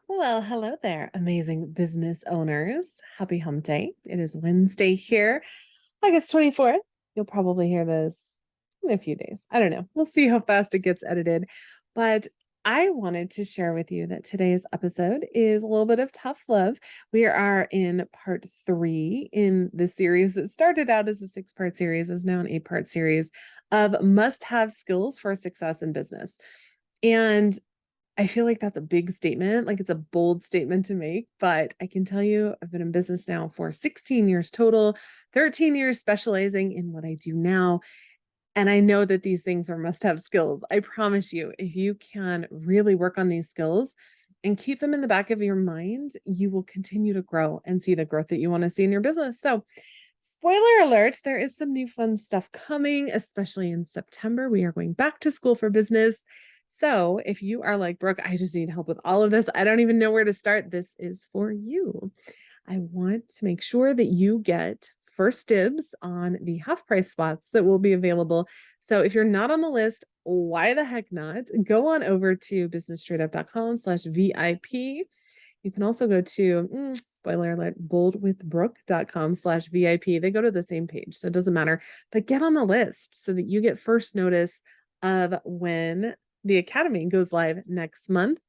Well, hello there, amazing business owners. Happy hump day. It is Wednesday here, August 24th. You'll probably hear this in a few days. I don't know. We'll see how fast it gets edited. But I wanted to share with you that today's episode is a little bit of tough love. We are in part three in the series that started out as a six-part series, is now an eight-part series of must-have skills for success in business. And I feel like that's a big statement, like it's a bold statement to make, but I can tell you I've been in business now for 16 years total, 13 years specializing in what I do now. And I know that these things are must-have skills. I promise you, if you can really work on these skills and keep them in the back of your mind, you will continue to grow and see the growth that you want to see in your business. So, spoiler alert, there is some new fun stuff coming, especially in September. We are going back to school for business. So if you are like, Brooke, I just need help with all of this, I don't even know where to start, this is for you. I want to make sure that you get first dibs on the half price spots that will be available. So if you're not on the list, why the heck not? Go on over to businessstraightUp.com/VIP. You can also go to, spoiler alert, boldwithbrooke.com/VIP. They go to the same page, so it doesn't matter. But get on the list so that you get first notice of when the Academy goes live next month.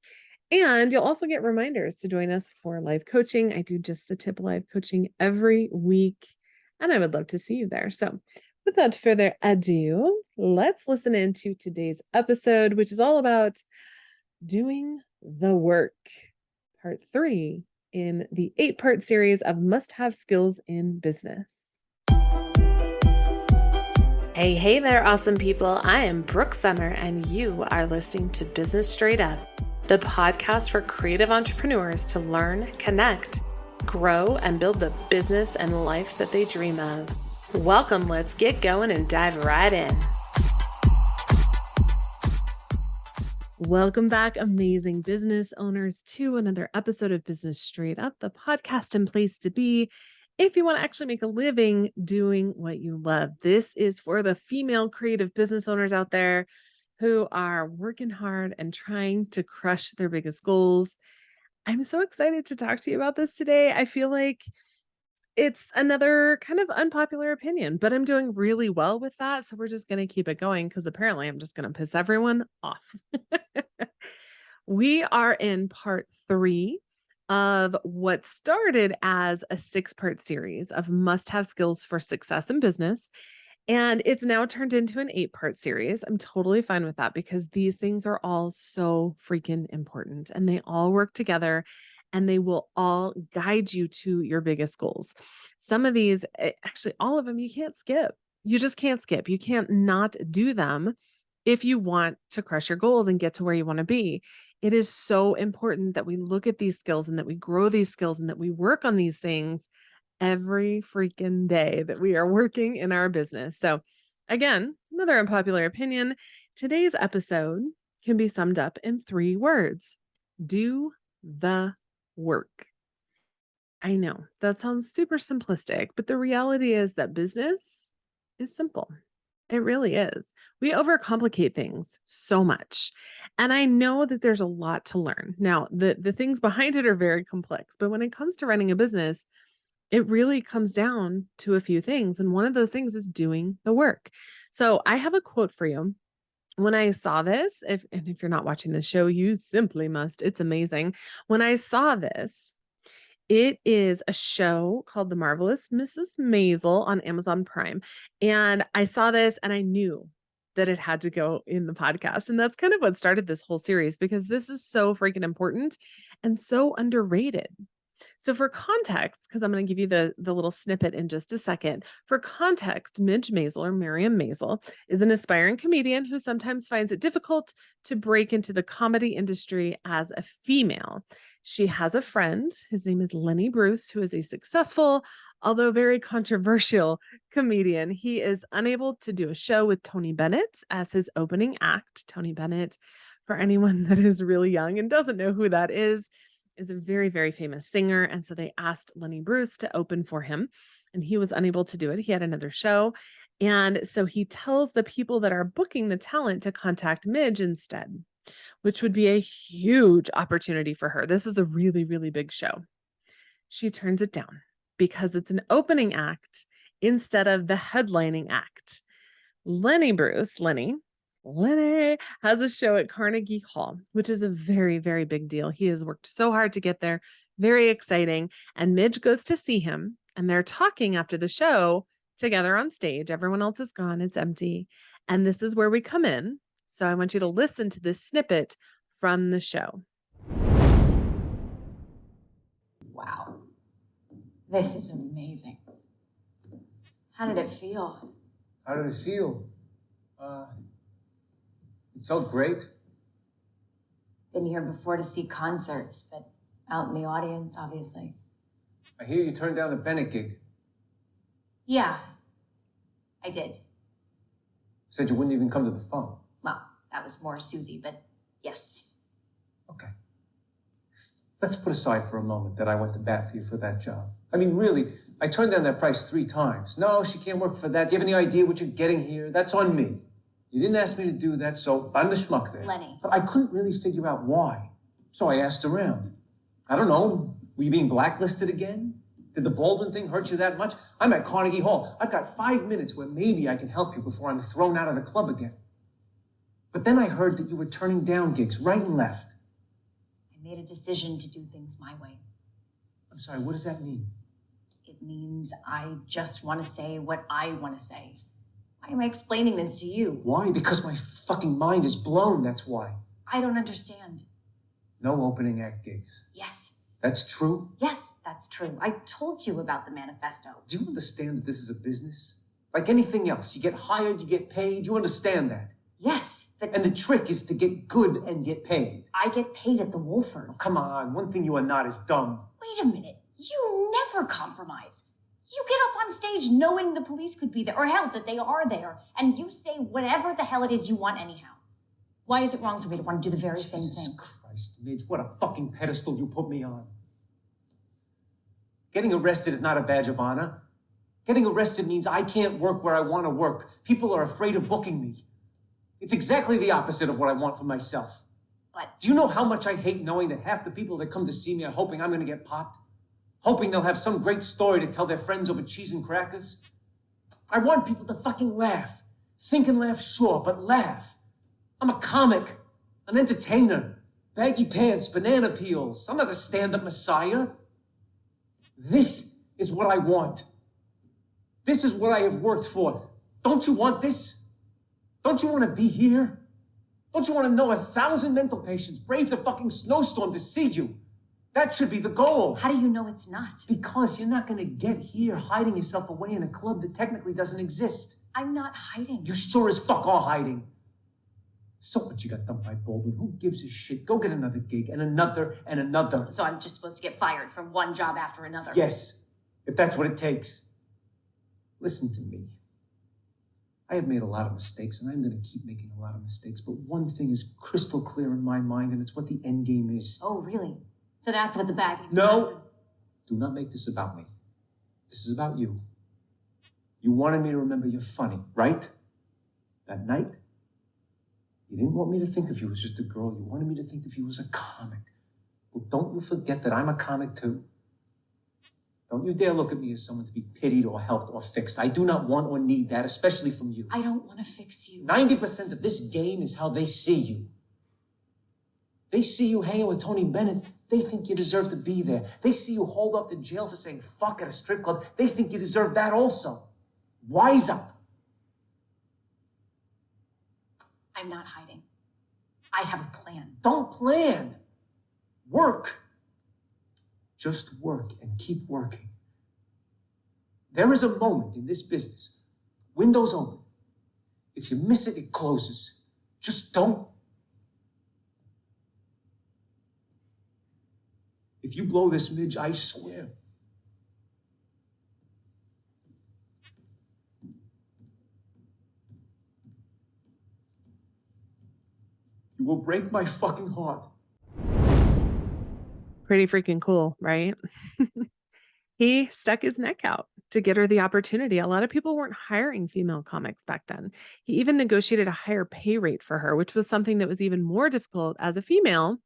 And you'll also get reminders to join us for live coaching. I do just the tip live coaching every week, and I would love to see you there. So, without further ado, let's listen into today's episode, which is all about doing the work, part three in the eight-part series of must-have skills in business. Hey there, awesome people. I am Brooke Summer, and you are listening to Business Straight Up, the podcast for creative entrepreneurs to learn, connect, grow, and build the business and life that they dream of. Welcome, let's get going and dive right in. Welcome back, amazing business owners, to another episode of Business Straight Up, the podcast and place to be if you want to actually make a living doing what you love. This is for the female creative business owners out there who are working hard and trying to crush their biggest goals. I'm so excited to talk to you about this today. I feel like it's another kind of unpopular opinion, but I'm doing really well with that. So we're just going to keep it going because apparently I'm just going to piss everyone off. We are in part three of what started as a six-part series of must-have skills for success in business. And it's now turned into an eight-part series. I'm totally fine with that because these things are all so freaking important and they all work together and they will all guide you to your biggest goals. Some of these, actually, all of them, you can't skip. You just can't skip. You can't not do them if you want to crush your goals and get to where you want to be. It is so important that we look at these skills and that we grow these skills and that we work on these things every freaking day that we are working in our business. So, again, another unpopular opinion. Today's episode can be summed up in three words: do the work. I know that sounds super simplistic, but the reality is that business is simple. It really is. We overcomplicate things so much. And I know that there's a lot to learn. Now, the things behind it are very complex, but when it comes to running a business, it really comes down to a few things. And one of those things is doing the work. So I have a quote for you. When I saw this, if you're not watching the show, you simply must. It's amazing. When I saw this, it is a show called The Marvelous Mrs. Maisel on Amazon Prime. And I saw this and I knew that it had to go in the podcast. And that's kind of what started this whole series because this is so freaking important and so underrated. So for context, because I'm going to give you the little snippet in just a second. For context, Midge Maisel or Miriam Maisel is an aspiring comedian who sometimes finds it difficult to break into the comedy industry as a female. She has a friend, his name is Lenny Bruce, who is a successful, although very controversial comedian. He is unable to do a show with Tony Bennett as his opening act. Tony Bennett, for anyone that is really young and doesn't know who that is a very, very famous singer. And so they asked Lenny Bruce to open for him, and he was unable to do it. He had another show. And so he tells the people that are booking the talent to contact Midge instead. which would be a huge opportunity for her. This is a really, really big show. She turns it down because it's an opening act instead of the headlining act. Lenny has a show at Carnegie Hall, which is a very, very big deal. He has worked so hard to get there. Very exciting. And Midge goes to see him, and they're talking after the show together on stage. Everyone else is gone. It's empty. And this is where we come in. So I want you to listen to this snippet from the show. Wow. This is amazing. How did it feel? How did it feel? It felt great. Been here before to see concerts, but out in the audience, obviously. I hear you turned down the Bennett gig. Yeah, I did. Said you wouldn't even come to the phone. Well, that was more Susie, but yes. Okay. Let's put aside for a moment that I went to bat for you for that job. I mean, really, I turned down that price 3 times. No, she can't work for that. Do you have any idea what you're getting here? That's on me. You didn't ask me to do that, so I'm the schmuck there. Lenny. But I couldn't really figure out why. So I asked around. I don't know, were you being blacklisted again? Did the Baldwin thing hurt you that much? I'm at Carnegie Hall. I've got 5 minutes where maybe I can help you before I'm thrown out of the club again. But then I heard that you were turning down gigs right and left. I made a decision to do things my way. I'm sorry, what does that mean? It means I just want to say what I want to say. Why am I explaining this to you? Why? Because my fucking mind is blown, that's why. I don't understand. No opening act gigs. Yes. That's true? Yes, that's true. I told you about the manifesto. Do you understand that this is a business? Like anything else, you get hired, you get paid, you understand that. Yes, but... And the trick is to get good and get paid. I get paid at the Wolford. Oh, come on, one thing you are not is dumb. Wait a minute. You never compromise. You get up on stage knowing the police could be there, or hell, that they are there, and you say whatever the hell it is you want anyhow. Why is it wrong for me to want to do the very same thing? Jesus Christ, Midge, what a fucking pedestal you put me on. Getting arrested is not a badge of honor. Getting arrested means I can't work where I want to work. People are afraid of booking me. It's exactly the opposite of what I want for myself. But do you know how much I hate knowing that half the people that come to see me are hoping I'm going to get popped? Hoping they'll have some great story to tell their friends over cheese and crackers? I want people to fucking laugh. Think and laugh, sure, but laugh. I'm a comic, an entertainer, baggy pants, banana peels. I'm not a stand-up messiah. This is what I want. This is what I have worked for. Don't you want this? Don't you want to be here? Don't you want to know 1,000 mental patients brave the fucking snowstorm to see you? That should be the goal. How do you know it's not? Because you're not going to get here hiding yourself away in a club that technically doesn't exist. I'm not hiding. You sure as fuck are hiding. So what, you got dumped by Baldwin? Who gives a shit? Go get another gig and another and another. So I'm just supposed to get fired from one job after another? Yes, if that's what it takes. Listen to me. I have made a lot of mistakes, and I'm going to keep making a lot of mistakes, but one thing is crystal clear in my mind, and it's what the end game is. Oh, really? So that's what the bag... No! Do not make this about me. This is about you. You wanted me to remember you're funny, right? That night, you didn't want me to think of you as just a girl. You wanted me to think of you as a comic. Well, don't you forget that I'm a comic, too. Don't you dare look at me as someone to be pitied or helped or fixed. I do not want or need that, especially from you. I don't want to fix you. 90% of this game is how they see you. They see you hanging with Tony Bennett. They think you deserve to be there. They see you hauled off to jail for saying fuck at a strip club. They think you deserve that also. Wise up. I'm not hiding. I have a plan. Don't plan. Work. Just work and keep working. There is a moment in this business. Windows open. If you miss it, it closes. Just don't. If you blow this, Midge, I swear. You will break my fucking heart. Pretty freaking cool, right? He stuck his neck out. to get her the opportunity. A lot of people weren't hiring female comics back then. He even negotiated a higher pay rate for her, which was something that was even more difficult as a female,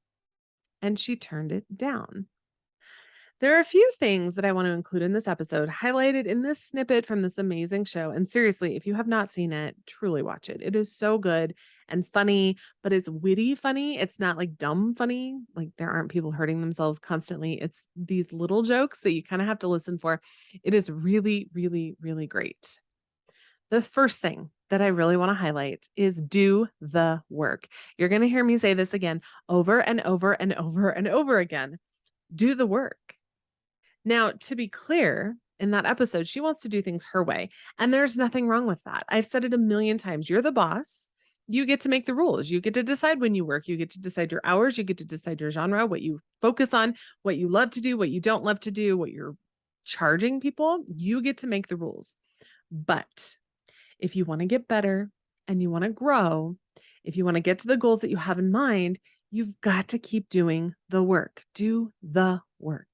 and she turned it down. There are a few things that I want to include in this episode, highlighted in this snippet from this amazing show. And seriously, if you have not seen it, truly watch it. It is so good and funny, but it's witty funny. It's not like dumb funny. Like there aren't people hurting themselves constantly. It's these little jokes that you kind of have to listen for. It is really, really, really great. The first thing that I really want to highlight is do the work. You're going to hear me say this again over and over and over and over again. Do the work. Now, to be clear, in that episode, she wants to do things her way. And there's nothing wrong with that. I've said it a million times. You're the boss. You get to make the rules. You get to decide when you work. You get to decide your hours. You get to decide your genre, what you focus on, what you love to do, what you don't love to do, what you're charging people. You get to make the rules. But if you want to get better and you want to grow, if you want to get to the goals that you have in mind, you've got to keep doing the work. Do the work.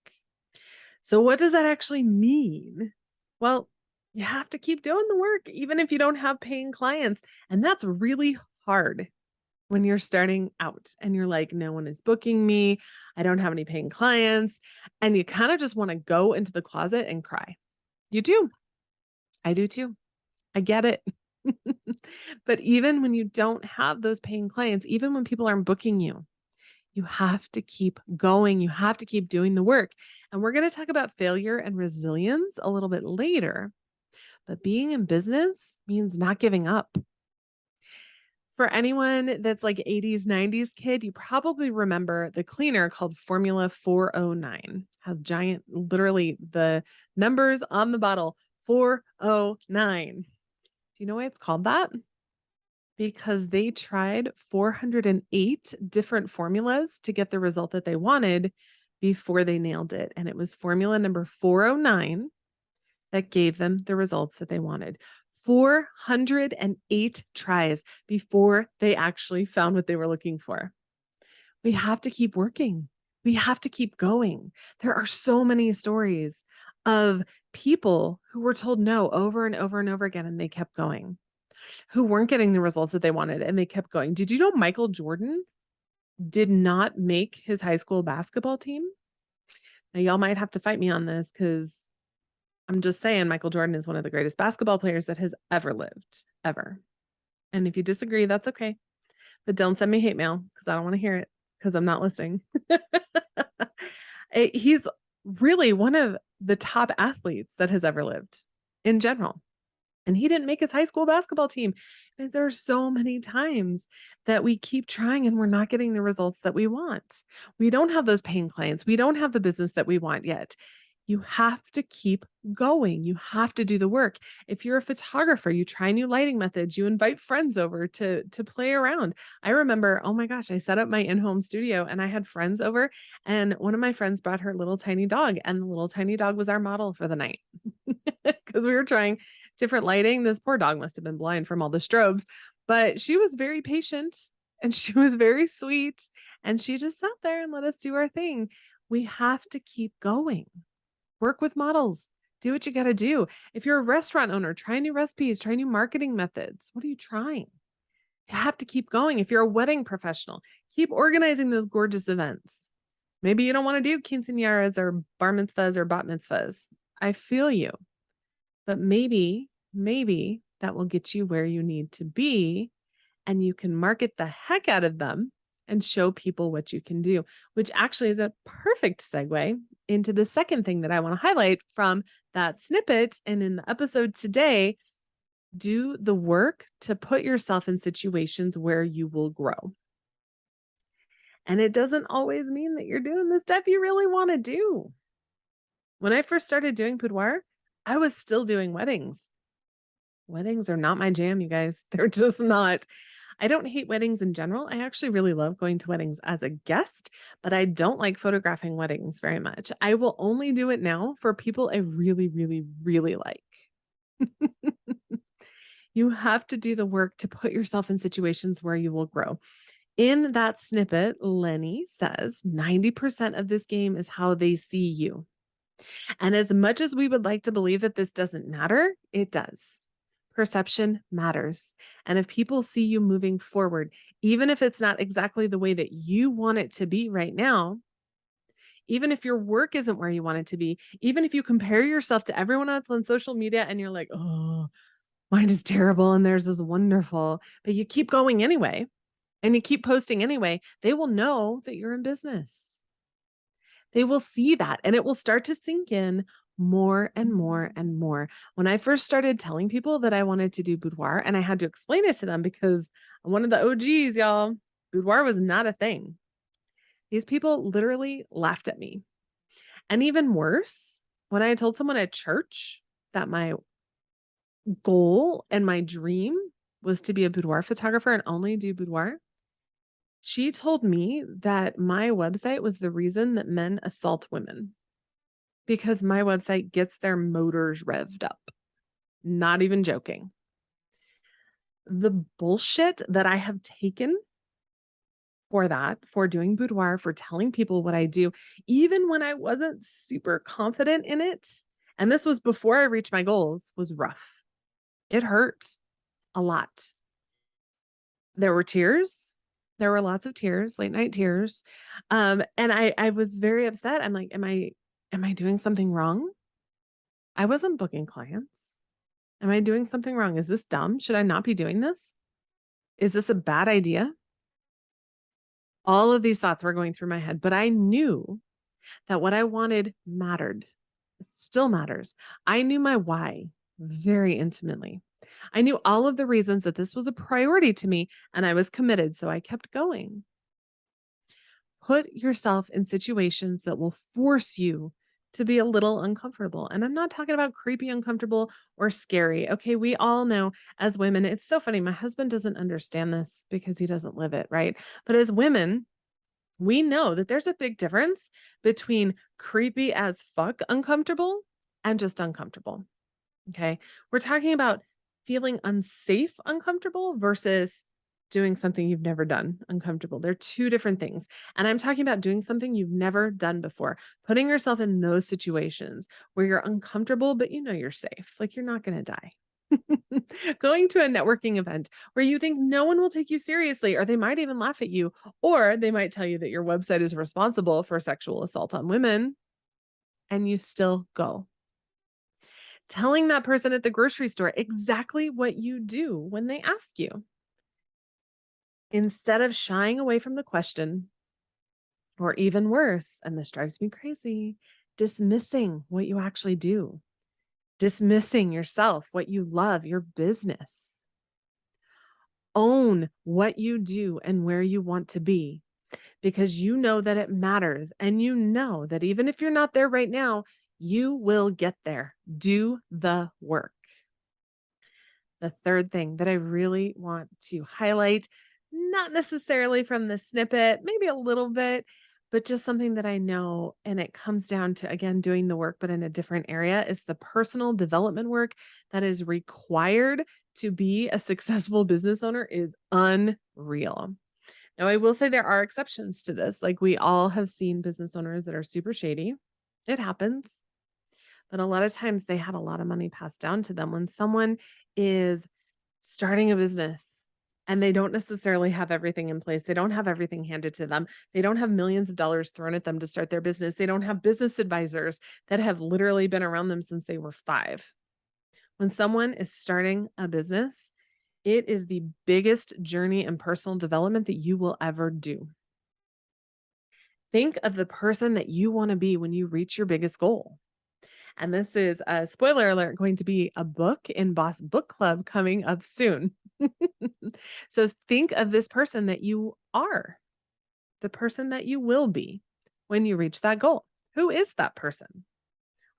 So, what does that actually mean? Well, you have to keep doing the work, even if you don't have paying clients. And that's really hard when you're starting out and you're like, no one is booking me. I don't have any paying clients. And you kind of just want to go into the closet and cry. You do. I do too. I get it. But even when you don't have those paying clients, even when people aren't booking you, you have to keep going. You have to keep doing the work. And we're going to talk about failure and resilience a little bit later. But being in business means not giving up. For anyone that's like 80s, 90s kid, you probably remember the cleaner called Formula 409. Has giant, literally the numbers on the bottle, 409. Do you know why it's called that? Because they tried 408 different formulas to get the result that they wanted before they nailed it. And it was formula number 409 that gave them the results that they wanted. 408 tries before they actually found what they were looking for. We have to keep working. We have to keep going. There are so many stories of people who were told no over and over and over again, and they kept going, who weren't getting the results that they wanted and they kept going. Did you know Michael Jordan did not make his high school basketball team? Now, y'all might have to fight me on this because I'm just saying Michael Jordan is one of the greatest basketball players that has ever lived, ever. And if you disagree, that's okay. But don't send me hate mail because I don't want to hear it because I'm not listening. He's really one of the top athletes that has ever lived in general. And he didn't make his high school basketball team because there are so many times that we keep trying and we're not getting the results that we want. We don't have those paying clients. We don't have the business that we want yet. You have to keep going. You have to do the work. If you're a photographer, you try new lighting methods, you invite friends over to play around. I remember, oh my gosh, I set up my in-home studio and I had friends over and one of my friends brought her little tiny dog and the little tiny dog was our model for the night because we were trying different lighting. This poor dog must have been blind from all the strobes, but she was very patient and she was very sweet and she just sat there and let us do our thing. We have to keep going. Work with models. Do what you got to do. If you're a restaurant owner, try new recipes, try new marketing methods. What are you trying? You have to keep going. If you're a wedding professional, keep organizing those gorgeous events. Maybe you don't want to do quinceañeras or bar mitzvahs or bat mitzvahs. I feel you. But maybe that will get you where you need to be and you can market the heck out of them and show people what you can do, which actually is a perfect segue into the second thing that I want to highlight from that snippet. And in the episode today, do the work to put yourself in situations where you will grow. And it doesn't always mean that you're doing the stuff you really want to do. When I first started doing boudoir, I was still doing weddings. Weddings are not my jam, you guys. They're just not. I don't hate weddings in general. I actually really love going to weddings as a guest, but I don't like photographing weddings very much. I will only do it now for people I really, really, really like. You have to do the work to put yourself in situations where you will grow. In that snippet, Lenny says 90% of this game is how they see you. And as much as we would like to believe that this doesn't matter, it does. Perception matters. And if people see you moving forward, even if it's not exactly the way that you want it to be right now, even if your work isn't where you want it to be, even if you compare yourself to everyone else on social media and you're like, oh, mine is terrible and theirs is wonderful, but you keep going anyway and you keep posting anyway, they will know that you're in business. They will see that and it will start to sink in more and more and more. When I first started telling people that I wanted to do boudoir, and I had to explain it to them because I'm one of the OGs, y'all, boudoir was not a thing. These people literally laughed at me. And even worse, when I told someone at church that my goal and my dream was to be a boudoir photographer and only do boudoir, she told me that my website was the reason that men assault women because my website gets their motors revved up. Not even joking. The bullshit that I have taken for that, for doing boudoir, for telling people what I do, even when I wasn't super confident in it, and this was before I reached my goals, was rough. It hurt a lot. There were tears. There were lots of tears, late night tears. And I was very upset. I'm like, am I doing something wrong? I wasn't booking clients. Am I doing something wrong? Is this dumb? Should I not be doing this? Is this a bad idea? All of these thoughts were going through my head, but I knew that what I wanted mattered. It still matters. I knew my why very intimately. I knew all of the reasons that this was a priority to me and I was committed. So I kept going. Put yourself in situations that will force you to be a little uncomfortable. And I'm not talking about creepy, uncomfortable, or scary. Okay. We all know as women, it's so funny. My husband doesn't understand this because he doesn't live it, right? But as women, we know that there's a big difference between creepy as fuck uncomfortable and just uncomfortable. Okay. We're talking about feeling unsafe uncomfortable versus doing something you've never done uncomfortable. They're two different things. And I'm talking about doing something you've never done before, putting yourself in those situations where you're uncomfortable, but you know you're safe. Like you're not going to die. Going to a networking event where you think no one will take you seriously, or they might even laugh at you, or they might tell you that your website is responsible for sexual assault on women, and you still go. Telling that person at the grocery store exactly what you do when they ask you. Instead of shying away from the question, or even worse, and this drives me crazy, dismissing what you actually do, dismissing yourself, what you love, your business. Own what you do and where you want to be because you know that it matters. And you know that even if you're not there right now, you will get there. Do the work. The third thing that I really want to highlight, not necessarily from the snippet, maybe a little bit, but just something that I know, and it comes down to, again, doing the work, but in a different area, is the personal development work that is required to be a successful business owner is unreal. Now, I will say there are exceptions to this. Like we all have seen business owners that are super shady. It happens. But a lot of times they had a lot of money passed down to them. When someone is starting a business and they don't necessarily have everything in place, they don't have everything handed to them, they don't have millions of dollars thrown at them to start their business, they don't have business advisors that have literally been around them since they were 5. When someone is starting a business, it is the biggest journey in personal development that you will ever do. Think of the person that you want to be when you reach your biggest goal. And this is a spoiler alert going to be a book in Boss Book Club coming up soon. So think of this person that you are, the person that you will be when you reach that goal. Who is that person?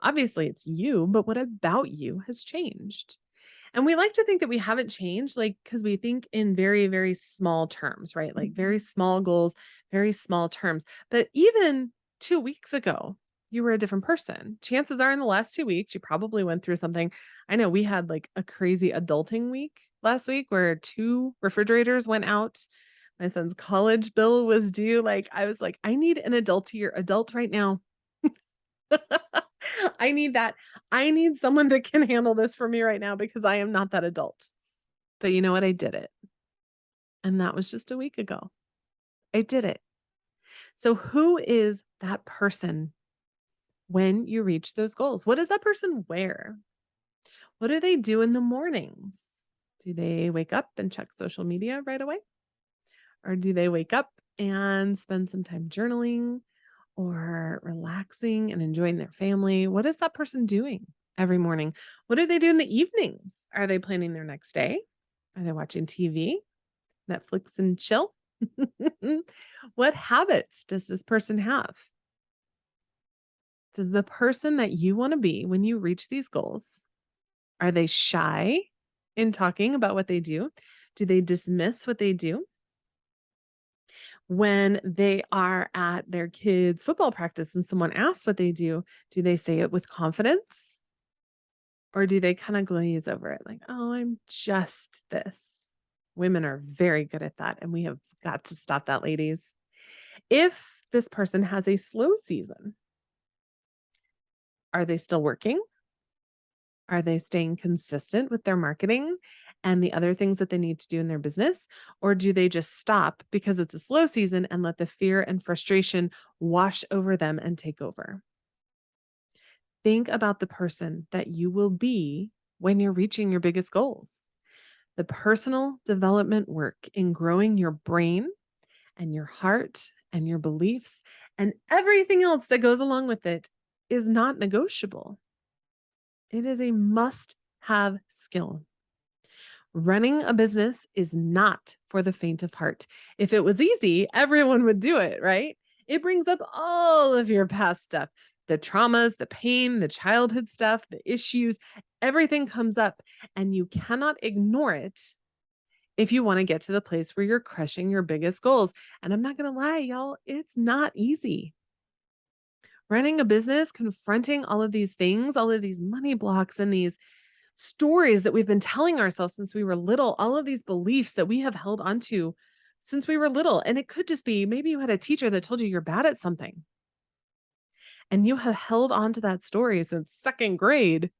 Obviously, it's you, but what about you has changed? And we like to think that we haven't changed, like, because we think in very, very small terms, right? Like very small goals, very small terms. But even 2 weeks ago, you were a different person. Chances are in the last 2 weeks, you probably went through something. I know we had like a crazy adulting week last week where 2 refrigerators went out. My son's college bill was due. Like, I was like, I need an adult right now. I need that. I need someone that can handle this for me right now because I am not that adult. But you know what? I did it. And that was just a week ago. I did it. So, who is that person when you reach those goals? What does that person wear? What do they do in the mornings? Do they wake up and check social media right away? Or do they wake up and spend some time journaling or relaxing and enjoying their family? What is that person doing every morning? What do they do in the evenings? Are they planning their next day? Are they watching TV, Netflix and chill? What habits does this person have? Does the person that you want to be when you reach these goals, are they shy in talking about what they do? Do they dismiss what they do? When they are at their kids' football practice and someone asks what they do they say it with confidence? Or do they kind of glaze over it like, oh, I'm just this? Women are very good at that. And we have got to stop that, ladies. If this person has a slow season, are they still working? Are they staying consistent with their marketing and the other things that they need to do in their business? Or do they just stop because it's a slow season and let the fear and frustration wash over them and take over? Think about the person that you will be when you're reaching your biggest goals. The personal development work in growing your brain and your heart and your beliefs and everything else that goes along with it is not negotiable. It is a must have skill. Running a business is not for the faint of heart. If it was easy, everyone would do it, right? It brings up all of your past stuff, the traumas, the pain, the childhood stuff, the issues, everything comes up, and you cannot ignore it if you want to get to the place where you're crushing your biggest goals. And I'm not going to lie, y'all, it's not easy. Running a business, confronting all of these things, all of these money blocks and these stories that we've been telling ourselves since we were little, all of these beliefs that we have held onto since we were little. And it could just be maybe you had a teacher that told you you're bad at something and you have held on to that story since second grade.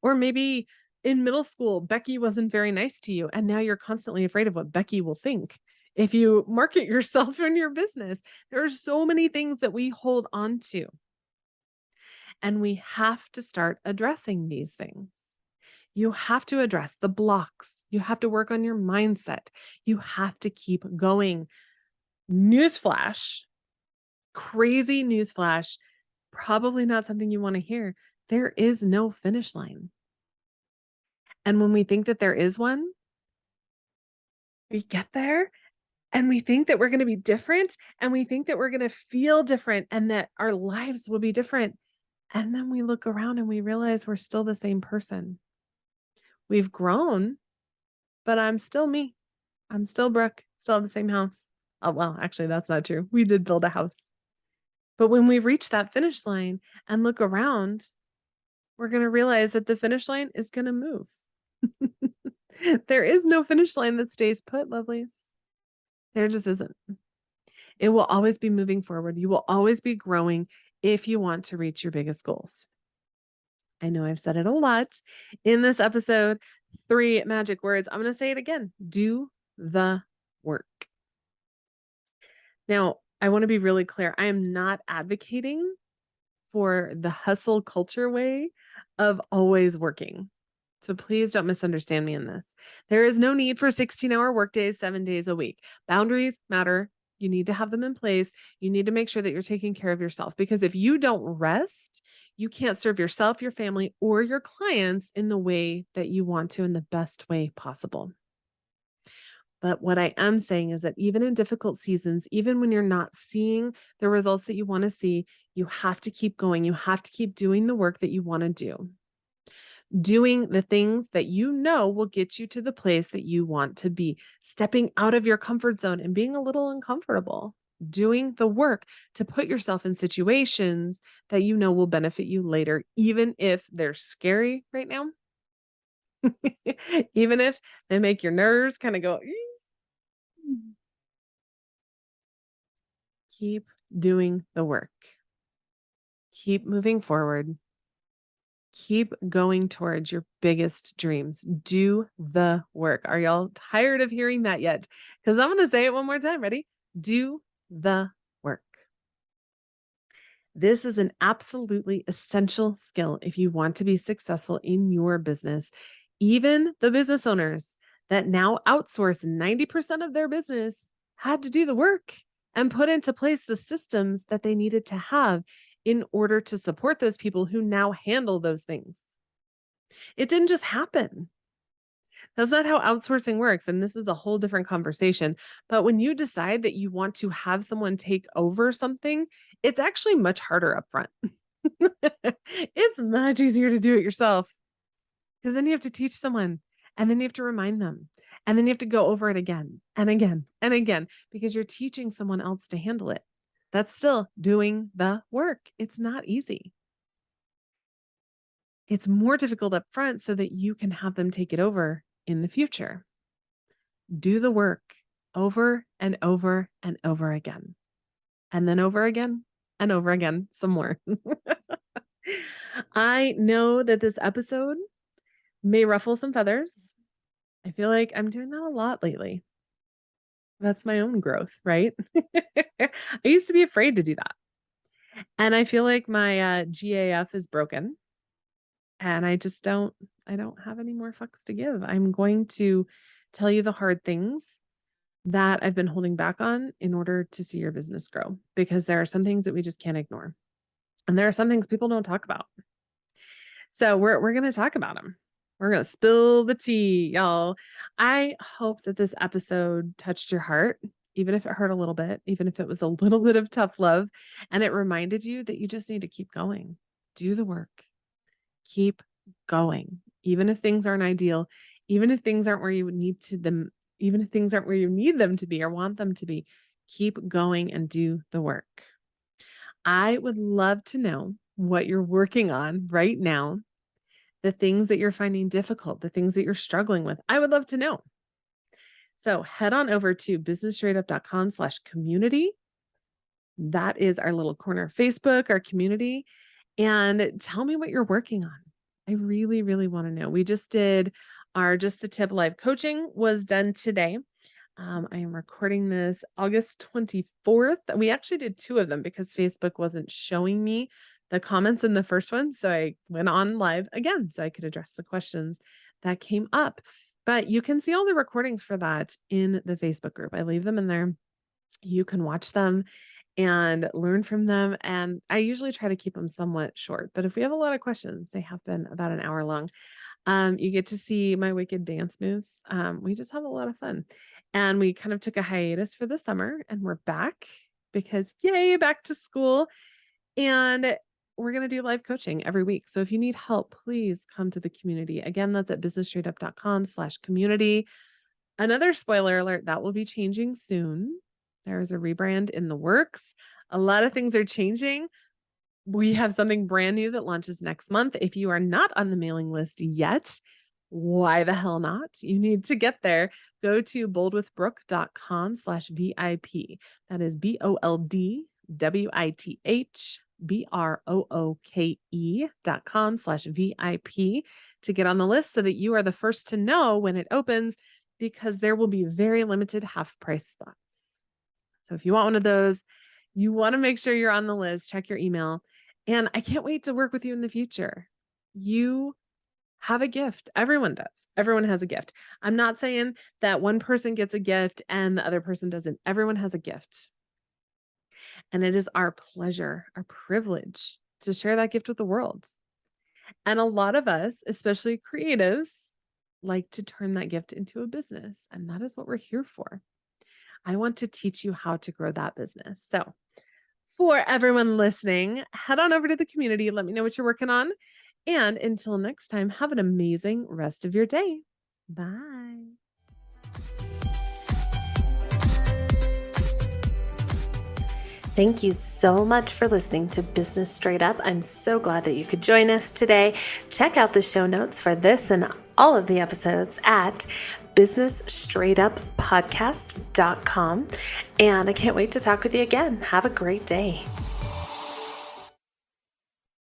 Or maybe in middle school, Becky wasn't very nice to you. And now you're constantly afraid of what Becky will think. If you market yourself in your business, there are so many things that we hold on to. And we have to start addressing these things. You have to address the blocks. You have to work on your mindset. You have to keep going. Newsflash, crazy newsflash, probably not something you want to hear. There is no finish line. And when we think that there is one, we get there and we think that we're going to be different and we think that we're going to feel different and that our lives will be different. And then we look around and we realize we're still the same person. We've grown, but I'm still me. I'm still Brooke, still have the same house. Oh, well, actually, that's not true. We did build a house. But when we reach that finish line and look around, we're going to realize that the finish line is going to move. There is no finish line that stays put, lovelies. There just isn't. It will always be moving forward. You will always be growing if you want to reach your biggest goals. I know I've said it a lot in this episode. 3 magic words. I'm going to say it again. Do the work. Now, I want to be really clear. I am not advocating for the hustle culture way of always working. So please don't misunderstand me in this. There is no need for 16-hour workdays, 7 days a week. Boundaries matter. You need to have them in place. You need to make sure that you're taking care of yourself because if you don't rest, you can't serve yourself, your family, or your clients in the way that you want to in the best way possible. But what I am saying is that even in difficult seasons, even when you're not seeing the results that you want to see, you have to keep going. You have to keep doing the work that you want to do. Doing the things that you know will get you to the place that you want to be, stepping out of your comfort zone and being a little uncomfortable, doing the work to put yourself in situations that you know will benefit you later, even if they're scary right now, even if they make your nerves kind of go. Keep doing the work. Keep moving forward. Keep going towards your biggest dreams. Do the work. Are y'all tired of hearing that yet? Because I'm going to say it one more time. Ready? Do the work. This is an absolutely essential skill if you want to be successful in your business. Even the business owners that now outsource 90% of their business had to do the work and put into place the systems that they needed to have in order to support those people who now handle those things. It didn't just happen. That's not how outsourcing works. And this is a whole different conversation. But when you decide that you want to have someone take over something, it's actually much harder up front. It's much easier to do it yourself because then you have to teach someone and then you have to remind them and then you have to go over it again and again and again because you're teaching someone else to handle it. That's still doing the work. It's not easy. It's more difficult up front so that you can have them take it over in the future. Do the work over and over and over again, and then over again and over again, some more. I know that this episode may ruffle some feathers. I feel like I'm doing that a lot lately. That's my own growth, right? I used to be afraid to do that. And I feel like my GAF is broken. And I don't have any more fucks to give. I'm going to tell you the hard things that I've been holding back on in order to see your business grow, because there are some things that we just can't ignore. And there are some things people don't talk about. So we're going to talk about them. We're going to spill the tea, y'all. I hope that this episode touched your heart, even if it hurt a little bit, even if it was a little bit of tough love, and it reminded you that you just need to keep going. Do the work. Keep going. Even if things aren't ideal, even if things aren't where you need to them, even if things aren't where you need them to be or want them to be, keep going and do the work. I would love to know what you're working on right now, the things that you're finding difficult, the things that you're struggling with. I would love to know. So head on over to businessstraightup.com/community. That is our little corner of Facebook, our community, and tell me what you're working on. I really, really want to know. We just did our Just the Tip live coaching was done today. I am recording this August 24th. We actually did 2 of them because Facebook wasn't showing me the comments in the first one. So I went on live again so I could address the questions that came up. But you can see all the recordings for that in the Facebook group. I leave them in there. You can watch them and learn from them. And I usually try to keep them somewhat short, but if we have a lot of questions, they have been about an hour long. You get to see my wicked dance moves. We just have a lot of fun. And we kind of took a hiatus for the summer and we're back because yay, back to school. And we're going to do live coaching every week. So if you need help, please come to the community. Again, that's at businessstraightup.com/community. Another spoiler alert, that will be changing soon. There is a rebrand in the works. A lot of things are changing. We have something brand new that launches next month. If you are not on the mailing list yet, why the hell not? You need to get there. Go to boldwithbrooke.com/VIP. That is boldwithbrooke.com/VIP to get on the list so that you are the first to know when it opens, because there will be very limited half price spots. So if you want one of those, you want to make sure you're on the list, check your email. And I can't wait to work with you in the future. You have a gift. Everyone does. Everyone has a gift. I'm not saying that one person gets a gift and the other person doesn't. Everyone has a gift. And it is our pleasure, our privilege to share that gift with the world. And a lot of us, especially creatives, like to turn that gift into a business. And that is what we're here for. I want to teach you how to grow that business. So for everyone listening, head on over to the community. Let me know what you're working on. And until next time, have an amazing rest of your day. Bye. Thank you so much for listening to Business Straight Up. I'm so glad that you could join us today. Check out the show notes for this and all of the episodes at businessstraightuppodcast.com. And I can't wait to talk with you again. Have a great day.